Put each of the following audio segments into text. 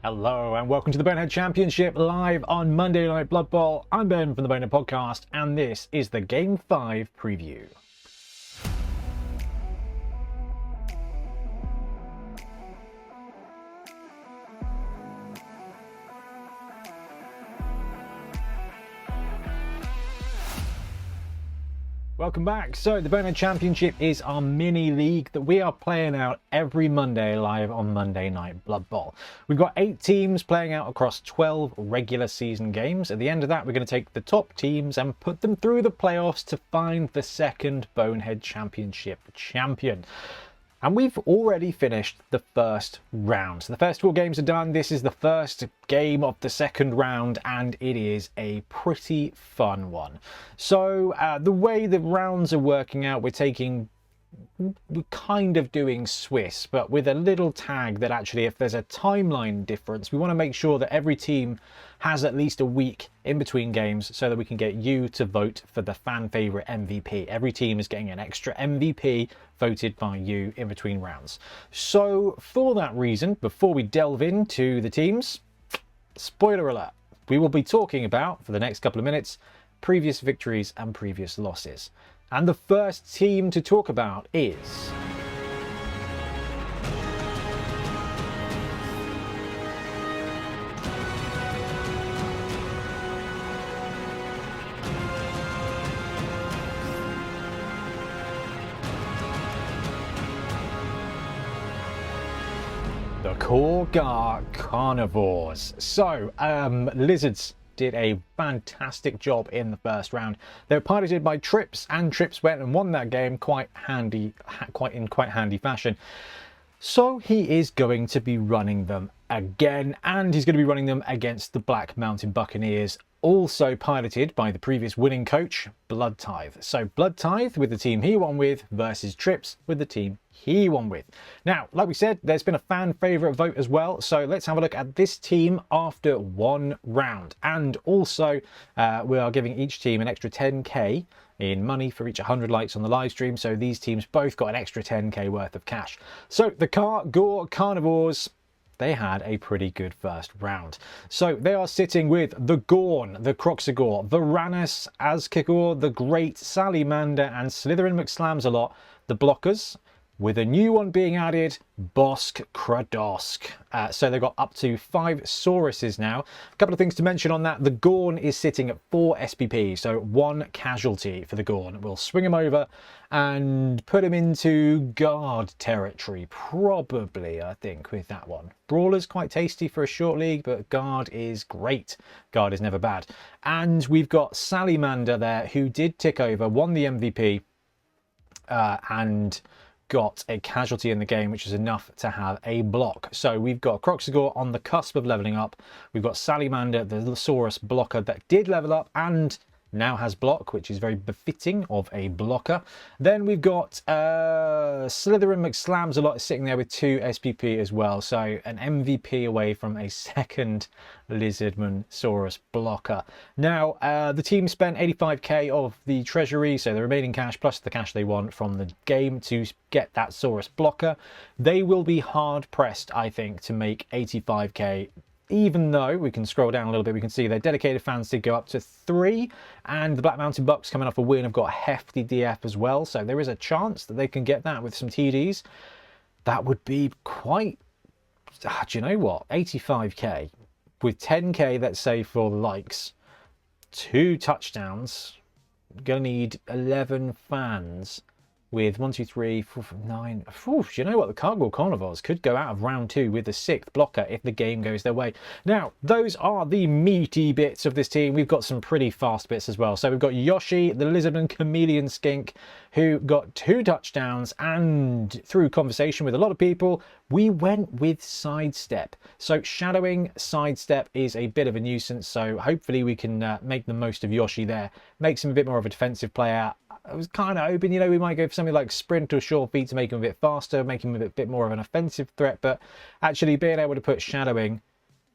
Hello and welcome to the Bonehead Championship live on Monday Night Blood Bowl. I'm Ben from the Bonehead Podcast and this is the Game 5 preview. Welcome back. So the Bonehead Championship is our mini league that we are playing out every Monday live on Monday Night Blood Bowl. We've got 8 teams playing out across 12 regular season games. At the end of that, we're going to take the top teams and put them through the playoffs to find the second Bonehead Championship champion. And we've already finished the first round. So the first 4 games are done. This is the first game of the second round and it is a pretty fun one. So the way the rounds are working out, we're kind of doing Swiss, but with a little tag that actually if there's a timeline difference, we want to make sure that every team has at least a week in between games so that we can get you to vote for the fan favorite MVP. Every team is getting an extra MVP voted by you in between rounds. So for that reason, before we delve into the teams, spoiler alert, we will be talking about, for the next couple of minutes, previous victories and previous losses. And the first team to talk about is the Korgar Carnivores. So, Lizards did a fantastic job in the first round. They were piloted by Trips, and Trips went and won that game quite handy fashion. So he is going to be running them again, and he's going to be running them against the Black Mountain Buccaneers, also piloted by the previous winning coach, Blood Tithe. So Blood Tithe with the team he won with versus Trips with the team he won with. Now, like we said, there's been a fan favourite vote as well. So let's have a look at this team after one round. And also, we are giving each team an extra 10k in money for each 100 likes on the live stream. So these teams both got an extra 10k worth of cash. So the Korgar Carnivores, they had a pretty good first round. So they are sitting with the Gorn, the Croxagore, the Ranus, Azkigor, the Great, Salamander, and Slytherin McSlamsalot, the blockers, with a new one being added, Bosk Kradosk. So they've got up to 5 Sauruses now. A couple of things to mention on that. The Gorn is sitting at 4 SPP, so 1 casualty for the Gorn. We'll swing him over and put him into guard territory, probably, I think, with that one. Brawler's quite tasty for a short league, but guard is great. Guard is never bad. And we've got Salamander there, who did tick over, won the MVP, and got a casualty in the game, which is enough to have a block. So we've got Croxagore on the cusp of leveling up. We've got Salamander, the Saurus blocker that did level up and now has block, which is very befitting of a blocker. Then we've got Slytherin McSlamsalot sitting there with 2 SPP as well. So an MVP away from a second Lizardmen Saurus blocker. Now, the team spent 85k of the treasury, so the remaining cash plus the cash they want from the game to get that Saurus blocker. They will be hard pressed, I think, to make 85k. Even though we can scroll down a little bit, we can see their dedicated fans did go up to 3, and the Black Mountain Bucks coming off a win have got a hefty DF as well, so there is a chance that they can get that with some TDs. That would be quite, do you know what, 85k with 10k, let's say, for the likes, 2 touchdowns, gonna need 11 fans. With 1, 2, 3, 4, 5, 9. Ooh, you know what? The Korgar Carnivores could go out of round 2 with the 6th blocker if the game goes their way. Now, those are the meaty bits of this team. We've got some pretty fast bits as well. So we've got Yoshi, the Lizardman Chameleon Skink, who got 2 touchdowns, and through conversation with a lot of people, we went with Sidestep. So shadowing Sidestep is a bit of a nuisance, so hopefully we can make the most of Yoshi there. Makes him a bit more of a defensive player. I was kind of hoping, you know, we might go for something like Sprint or Short Feet to make him a bit faster, make him a bit more of an offensive threat, but actually being able to put shadowing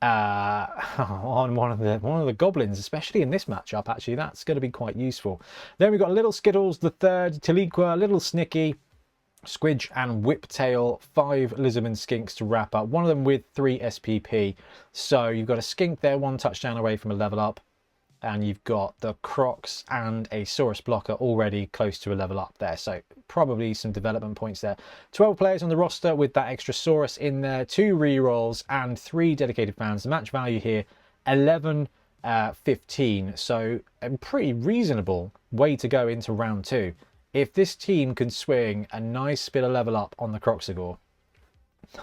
on one of the goblins, especially in this matchup, actually that's going to be quite useful. Then we've got Little Skittles the third, Taliqua, Little Snicky, Squidge and Whiptail, 5 Lizardmen skinks to wrap up, one of them with 3 SPP. So you've got a skink there, 1 touchdown away from a level up, and you've got the Crocs and a Saurus blocker already close to a level up there. So probably some development points there. 12 players on the roster with that extra Saurus in there, 2 rerolls and 3 dedicated fans. The match value here, 11-15. So a pretty reasonable way to go into round 2. If this team can swing a nice bit of level up on the Croxagore,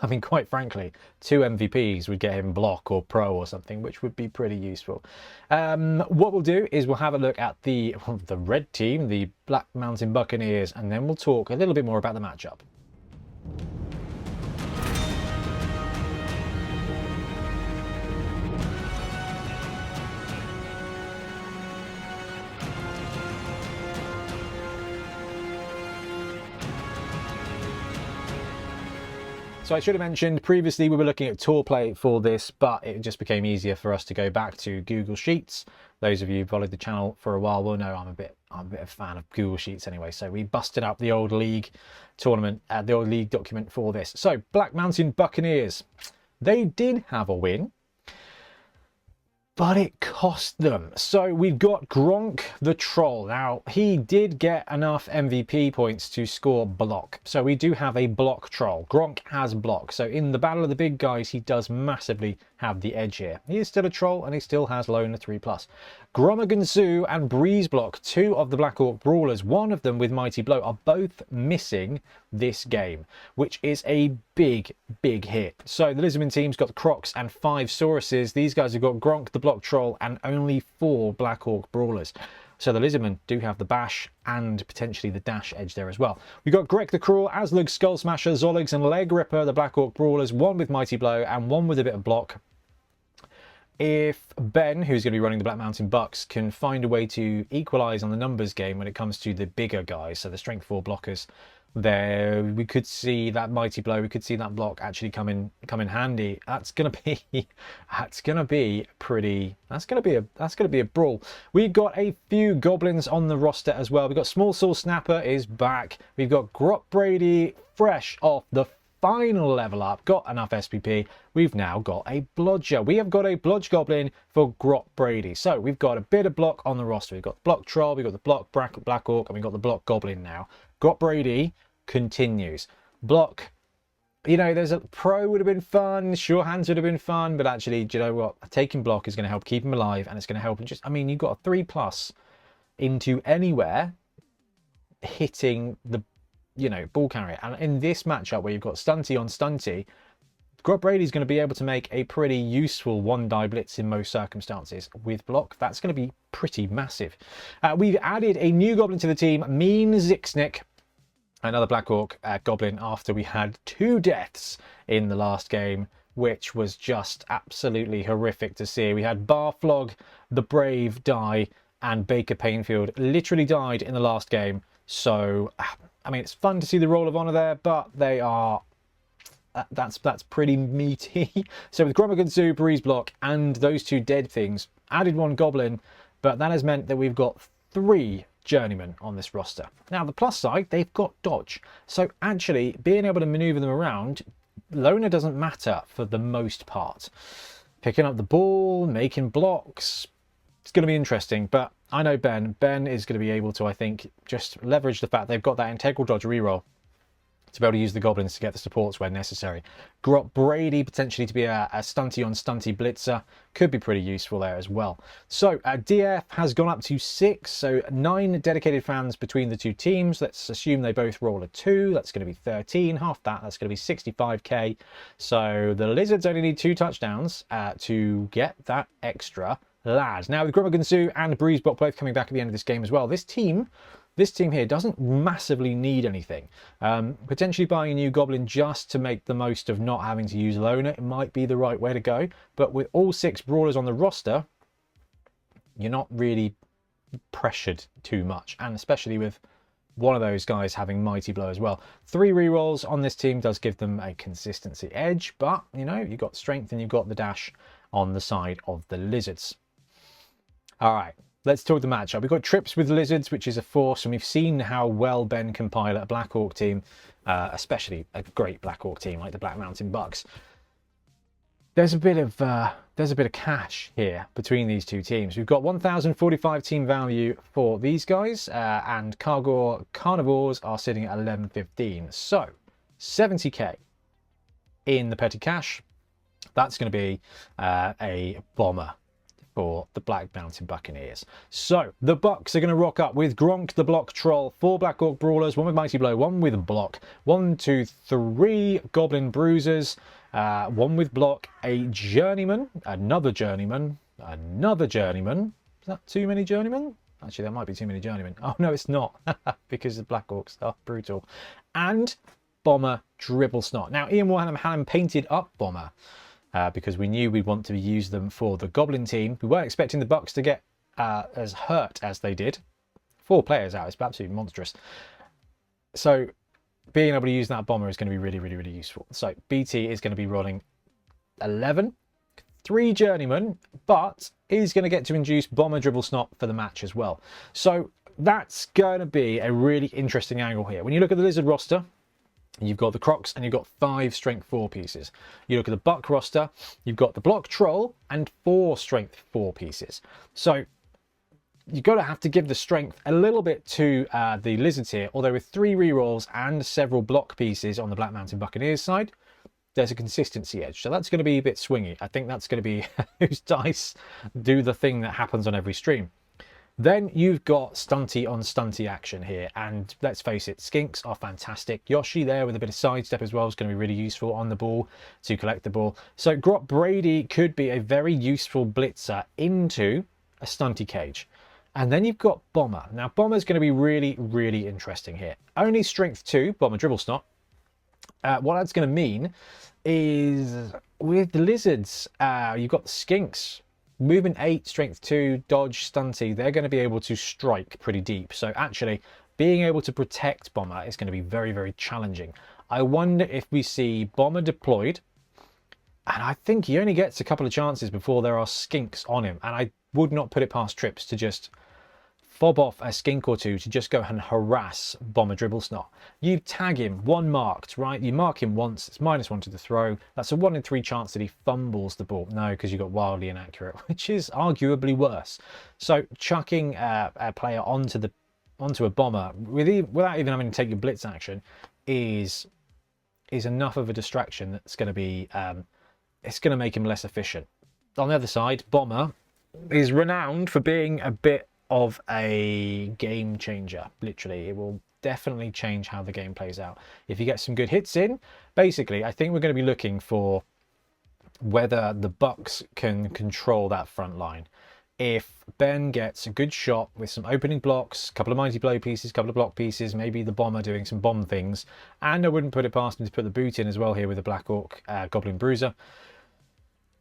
I mean, quite frankly, 2 MVPs would get him block or pro or something, which would be pretty useful. What we'll do is we'll have a look at the red team, the Black Mountain Buccaneers, and then we'll talk a little bit more about the matchup. So I should have mentioned previously we were looking at tour play for this, but it just became easier for us to go back to Google Sheets. Those of you who followed the channel for a while will know I'm a bit of a fan of Google Sheets anyway. So we busted up the old league tournament, the old league document for this. So Black Mountain Buccaneers, they did have a win, but it cost them. So we've got Gronk the Troll. Now, he did get enough MVP points to score block. So we do have a block troll. Gronk has block. So in the battle of the big guys, he does massively have the edge here. He is still a troll and he still has Loner 3+. Gromagan Zoo and Breeze Block, 2 of the Black Orc Brawlers, one of them with Mighty Blow, are both missing this game, which is a big hit. So the Lizardmen team's got the Crocs and 5 Sauruses. These guys have got Gronk the Block Troll and only 4 Black Orc Brawlers. So the Lizardmen do have the bash and potentially the dash edge there as well. We've got Greg the Cruel, Aslug, Skull Smasher, Zoligs and Leg Ripper, the Black Orc Brawlers, 1 with Mighty Blow and 1 with a bit of block. If Ben, who's going to be running the Black Mountain Bucks, can find a way to equalise on the numbers game when it comes to the bigger guys, so the strength 4 blockers, there we could see that Mighty Blow, we could see that block actually come in handy. That's gonna be a brawl. We've got a few goblins on the roster as well. We've got Small Soul Snapper is back. We've got Grot Brady fresh off the final level up, got enough SPP. We've now got a Blodger. We have got a Blodge Goblin for Grot Brady. So we've got a bit of block on the roster. We've got the Block Troll, we've got the Block Black Orc, and we've got the Block Goblin now. Grot Brady continues. Block, you know, there's a pro would have been fun, sure hands would have been fun, but actually, do you know what? Taking block is going to help keep him alive, and it's going to help him just, I mean, you've got a 3+ into anywhere hitting the, you know, ball carrier. And in this matchup where you've got stunty on stunty, Grot Brady's going to be able to make a pretty useful 1-die blitz in most circumstances. With block, that's going to be pretty massive. We've added a new goblin to the team, Mean Zixnick, another Black Orc goblin, after we had 2 deaths in the last game, which was just absolutely horrific to see. We had Barflog, the Brave, die, and Baker Painfield literally died in the last game. So, I mean, it's fun to see the Roll of Honor there, but they are... that's pretty meaty. So with Gromagan Zoo, Breeze Block, and those 2 dead things, added 1 goblin, but that has meant that we've got 3 journeymen on this roster. Now, the plus side, they've got dodge. So actually, being able to maneuver them around, Loner doesn't matter for the most part. Picking up the ball, making blocks, it's going to be interesting, but I know Ben. Ben is going to be able to, I think, just leverage the fact they've got that integral dodge reroll to be able to use the goblins to get the supports where necessary. Grot Brady potentially to be a stunty on stunty blitzer could be pretty useful there as well. So DF has gone up to 6, so 9 dedicated fans between the 2 teams. Let's assume they both roll a 2. That's going to be 13. Half that's going to be 65k. So the Lizards only need 2 touchdowns to get that extra lad. Now with Gromagan Zoo and Breezeblock both coming back at the end of this game as well, this team here doesn't massively need anything. Potentially buying a new goblin just to make the most of not having to use Loner, it might be the right way to go. But with all 6 brawlers on the roster, you're not really pressured too much, and especially with one of those guys having Mighty Blow as well. 3 rerolls on this team does give them a consistency edge, but you know, you've got strength and you've got the dash on the side of the Lizards. All right, let's talk the matchup. We've got Trips with Lizards, which is a force, and we've seen how well Ben can pilot a Black Orc team. especially a great Black Orc team like the Black Mountain Bucks. There's a bit of cash here between these two teams. We've got 1,045 team value for these guys, and Kargor Carnivores are sitting at 1115. So 70k in the petty cash. That's going to be a bomber for the Black Mountain Buccaneers. So the Bucks are going to rock up with Gronk the Block Troll, 4 Black Orc Brawlers, 1 with Mighty Blow, 1 with Block, 1, 2, 3 Goblin Bruisers, 1 with Block, a Journeyman, another Journeyman, another Journeyman. Is that too many Journeymen? Actually, that might be too many Journeymen. Oh, no, it's not, because the Black Orcs are brutal. And Bomber Dribble Snot. Now, Ian Warham had him painted up Bomber, because we knew we'd want to use them for the Goblin team. We weren't expecting the Bucks to get as hurt as they did. 4 players out, it's absolutely monstrous. So being able to use that Bomber is going to be really, really, really useful. So BT is going to be rolling 11, 3 Journeymen, but he's going to get to induce Bomber Dribble Snot for the match as well. So that's going to be a really interesting angle here. When you look at the Lizard roster, you've got the Crocs and you've got 5 strength 4 pieces. You look at the Buck roster, you've got the Block Troll and 4 strength 4 pieces. So you've got to have to give the strength a little bit to the Lizards here, although with 3 rerolls and several block pieces on the Black Mountain Buccaneers side, there's a consistency edge. So that's going to be a bit swingy. I think that's going to be whose dice do the thing that happens on every stream. Then you've got stunty on stunty action here, and let's face it, skinks are fantastic. Yoshi there with a bit of sidestep as well is going to be really useful on the ball to collect the ball. So Grot Brady could be a very useful blitzer into a stunty cage. And then you've got Bomber. Now Bomber's going to be really, really interesting here. Only strength 2, Bomber Dribble Snot. What that's going to mean is with the Lizards, you've got the skinks. Movement 8, strength 2, dodge, stunty, they're going to be able to strike pretty deep. So actually, being able to protect Bomber is going to be very, very challenging. I wonder if we see Bomber deployed, and I think he only gets a couple of chances before there are skinks on him. And I would not put it past Trips to just fob off a skink or 2 to just go and harass Bomber Dribble Snot. You tag him, 1 marked, right? You mark him once, it's -1 to the throw. That's a 1 in 3 chance that he fumbles the ball. No, because you got wildly inaccurate, which is arguably worse. So chucking a player onto a Bomber without even having to take your blitz action is enough of a distraction that's going to be it's going to make him less efficient. On the other side, Bomber is renowned for being a bit of a game changer. Literally, it will definitely change how the game plays out if you get some good hits in. Basically, I think we're going to be looking for whether the Bucks can control that front line. If Ben gets a good shot with some opening blocks, a couple of Mighty Blow pieces, a couple of block pieces, maybe the Bomber doing some bomb things, and I wouldn't put it past him to put the boot in as well here with the Black Orc Goblin Bruiser.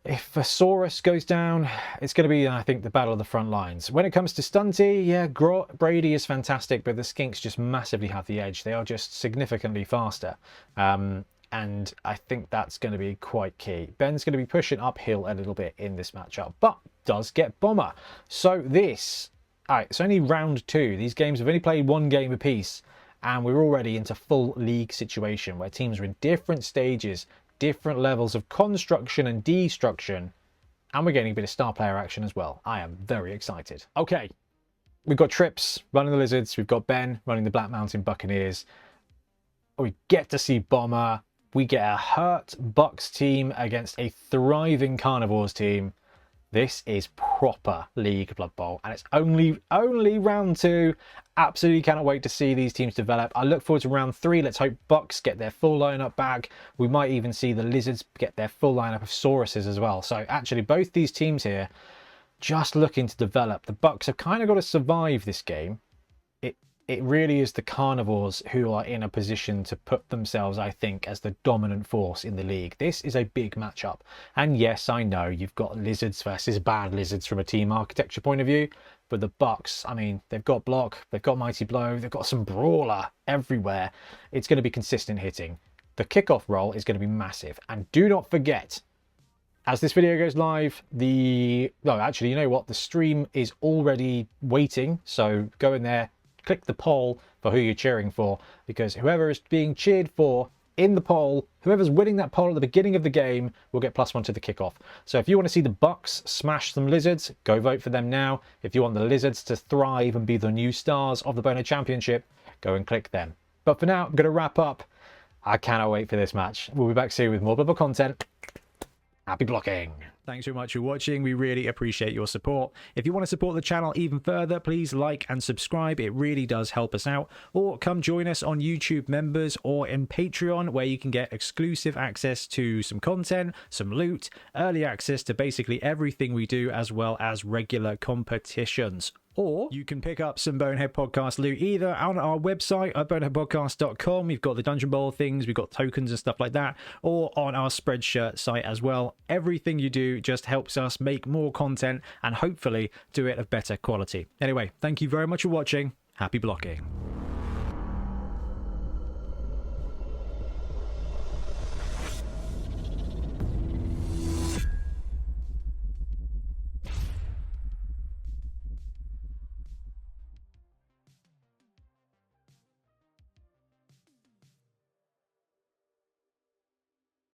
If Saurus goes down, it's going to be, I think, the battle of the front lines. When it comes to stunty, yeah, Brady is fantastic, but the skinks just massively have the edge. They are just significantly faster. And I think that's going to be quite key. Ben's going to be pushing uphill a little bit in this matchup, but does get Bomber. So this, all right, it's only round 2. These games have only played 1 game apiece, and we're already into full league situation where teams are in different stages, different levels of construction and destruction, and we're getting a bit of star player action as well. I am very excited. Okay, we've got Trips running the Lizards, we've got Ben running the Black Mountain Buccaneers. We get to see Bomber. We get a hurt Bucks team against a thriving Carnivores team. This is proper League Blood Bowl, and it's only round 2. Absolutely cannot wait to see these teams develop. I look forward to round 3. Let's hope Bucks get their full lineup back. We might even see the Lizards get their full lineup of Sauruses as well. So actually, both these teams here just looking to develop. The Bucks have kind of got to survive this game. It really is the Carnivores who are in a position to put themselves, I think, as the dominant force in the league. This is a big matchup. And yes, I know you've got Lizards versus bad Lizards from a team architecture point of view. But the Bucks, I mean, they've got block, they've got Mighty Blow, they've got some brawler everywhere. It's going to be consistent hitting. The kickoff roll is going to be massive. And do not forget, as this video goes live, no, actually, you know what? The stream is already waiting. So go in there, click the poll for who you're cheering for, because whoever is being cheered for in the poll, whoever's winning that poll at the beginning of the game will get +1 to the kickoff. So if you want to see the Bucks smash some Lizards, go vote for them now. If you want the Lizards to thrive and be the new stars of the Bonehead Championship, go and click them. But for now, I'm going to wrap up. I cannot wait for this match. We'll be back soon with more Blood content. Happy blocking. Thanks so much for watching. We really appreciate your support. If you want to support the channel even further, please like and subscribe. It really does help us out. Or come join us on YouTube Members or in Patreon, where you can get exclusive access to some content, some loot, early access to basically everything we do, as well as regular competitions. Or you can pick up some Bonehead Podcast loot either on our website at boneheadpodcast.com. We've got the Dungeon Bowl things, we've got tokens and stuff like that, or on our Spreadshirt site as well. Everything you do just helps us make more content and hopefully do it of better quality. Anyway, thank you very much for watching. Happy blocking.